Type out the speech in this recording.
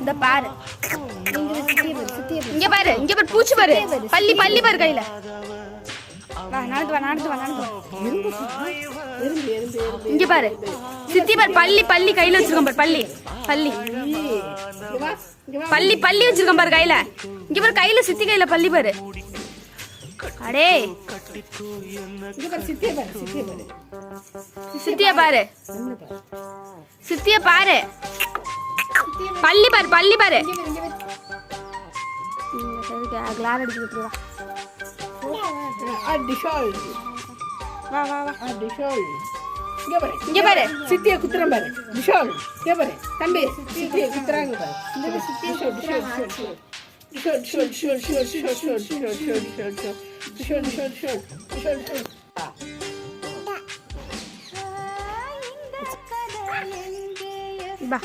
இந்த பாரு, இங்க பாரு, இங்க பாரு, பூச்சி பாரு, பள்ளி பள்ளி பாரு கையில. வா, நடந்து வா, நடந்து வா, நடந்து வா. இங்க பாரு, சித்தி பாரு, பள்ளி பள்ளி கையில வச்சிருக்கோம் பாரு, பள்ளி பள்ளி பள்ளி பள்ளி வச்சிருக்கோம் பாரு கையில. இங்க பாரு, கையில சித்தி கையில பள்ளி பாரு. அடே சித்திய பாரு, சித்திய பாரு, பள்ளி பாரு, பள்ளி பாரு. வா வா வா, இங்க பாரு, சித்திய குத்துறேன் பாரு. டிஷால் இங்க பாரு தம்பி, சித்திய குத்துறாங்க பாரு. பா